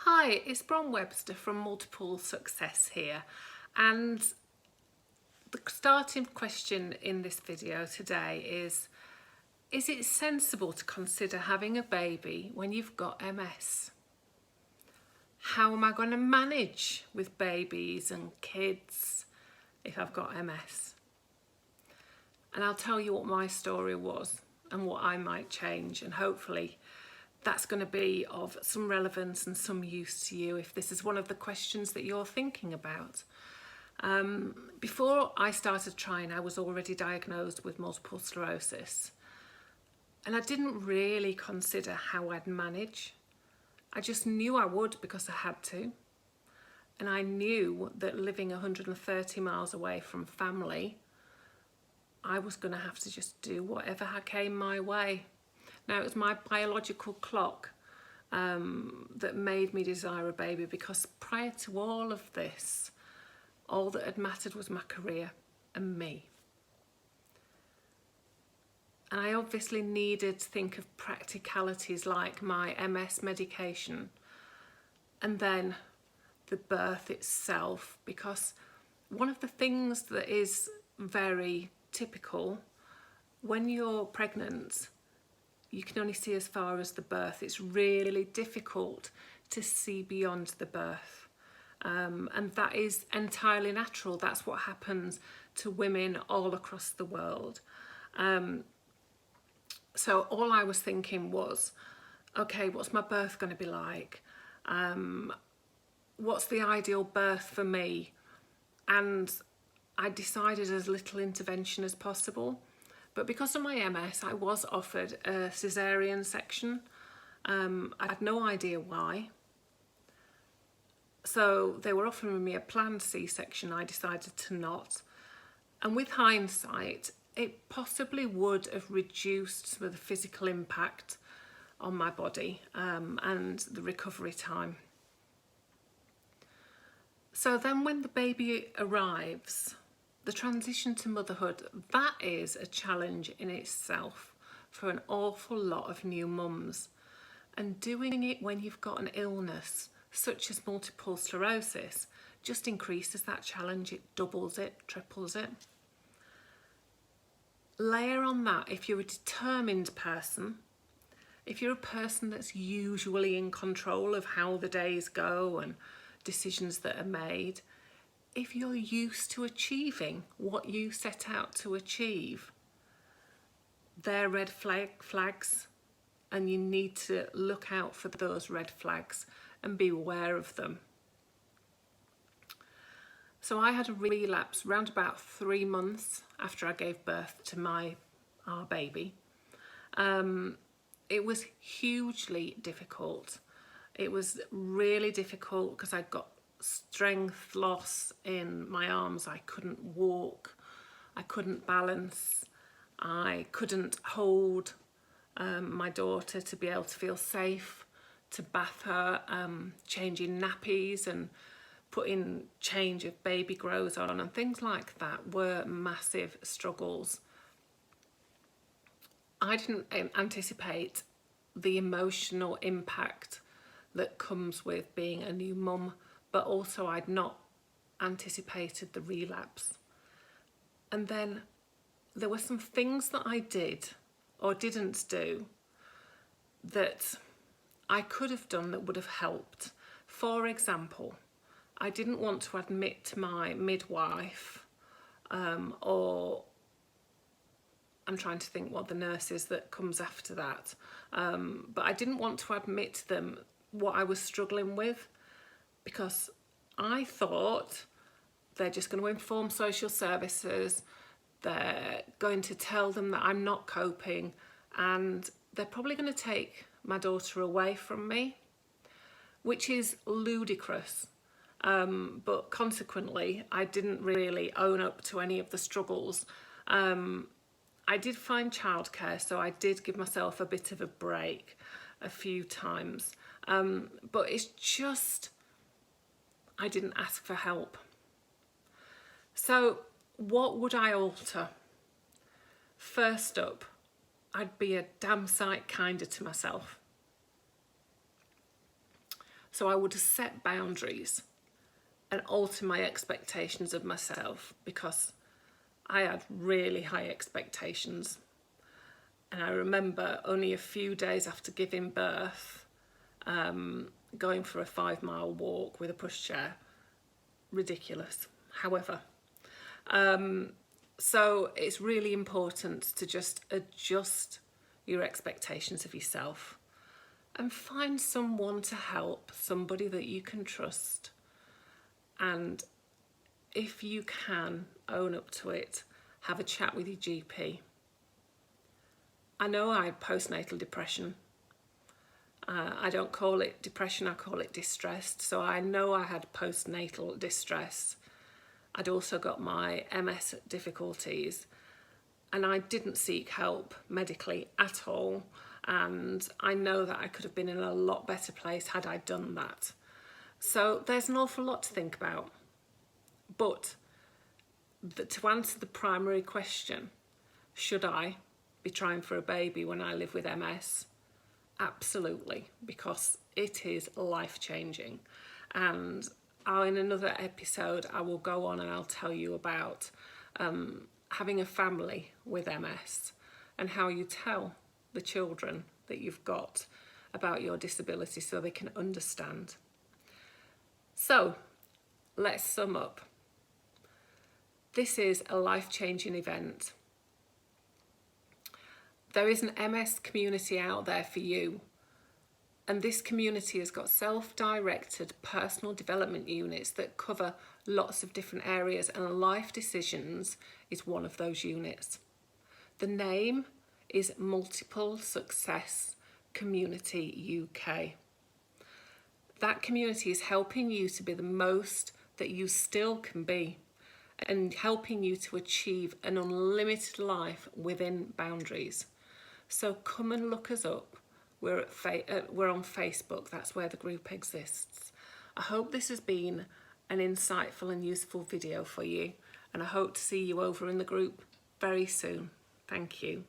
Hi, it's Bron Webster from Multiple Success here, and the starting question in this video today is it sensible to consider having a baby when you've got MS? How am I going to manage with babies and kids if I've got MS? And I'll tell you what my story was and what I might change, and hopefully that's going to be of some relevance and some use to you if this is one of the questions that you're thinking about. Before I started trying, I was already diagnosed with multiple sclerosis, and I didn't really consider how I'd manage. I just knew I would because I had to, and I knew that living 130 miles away from family, I was going to have to just do whatever came my way. Now, it was my biological clock that made me desire a baby, because prior to all of this, all that had mattered was my career and me. And I obviously needed to think of practicalities like my MS medication and then the birth itself, because one of the things that is very typical when you're pregnant, you can only see as far as the birth. It's really difficult to see beyond the birth. And that is entirely natural. That's what happens to women all across the world. So all I was thinking was, okay, what's my birth going to be like? What's the ideal birth for me? And I decided as little intervention as possible. But because of my MS, I was offered a caesarean section. I had no idea why. So they were offering me a planned C-section. I decided to not. And with hindsight, it possibly would have reduced some of the physical impact on my body and the recovery time. So then when the baby arrives, the transition to motherhood, that is a challenge in itself for an awful lot of new mums. And doing it when you've got an illness such as multiple sclerosis just increases that challenge. It doubles it, triples it. Layer on that, if you're a determined person, if you're a person that's usually in control of how the days go and decisions that are made, if you're used to achieving what you set out to achieve, they're red flags, and you need to look out for those red flags and be aware of them. So I had a relapse around about 3 months after I gave birth to our baby. It was hugely difficult. It was really difficult because I got strength loss in my arms. I couldn't walk, I couldn't balance, I couldn't hold my daughter to be able to feel safe, to bath her, changing nappies and putting change of baby grows on and things like that were massive struggles. I didn't anticipate the emotional impact that comes with being a new mum, but also I'd not anticipated the relapse. And then there were some things that I did or didn't do that I could have done that would have helped. For example, I didn't want to admit to my midwife or I'm trying to think what the nurse is that comes after that, but I didn't want to admit to them what I was struggling with, because I thought they're just going to inform social services, they're going to tell them that I'm not coping, and they're probably going to take my daughter away from me, which is ludicrous. But consequently, I didn't really own up to any of the struggles. I did find childcare, so I did give myself a bit of a break a few times. But it's just, I didn't ask for help. So what would I alter? First up, I'd be a damn sight kinder to myself. So I would set boundaries and alter my expectations of myself, because I had really high expectations. And I remember only a few days after giving birth, going for a 5-mile walk with a pushchair. Ridiculous. However, so it's really important to just adjust your expectations of yourself and find someone to help, somebody that you can trust. And if you can, own up to it, have a chat with your GP. I know I had postnatal depression. I don't call it depression, I call it distress. So I know I had postnatal distress. I'd also got my MS difficulties, and I didn't seek help medically at all. And I know that I could have been in a lot better place had I done that. So there's an awful lot to think about. But to answer the primary question, should I be trying for a baby when I live with MS? Absolutely, because it is life-changing. And in another episode, I will go on and I'll tell you about having a family with MS and how you tell the children that you've got about your disability so they can understand. So let's sum up. This is a life-changing event. There is an MS community out there for you, and this community has got self-directed personal development units that cover lots of different areas, and Life Decisions is one of those units. The name is Multiple Success Community UK. That community is helping you to be the most that you still can be, and helping you to achieve an unlimited life within boundaries. So come and look us up. We're on Facebook. That's where the group exists. I hope this has been an insightful and useful video for you, and I hope to see you over in the group very soon. Thank you.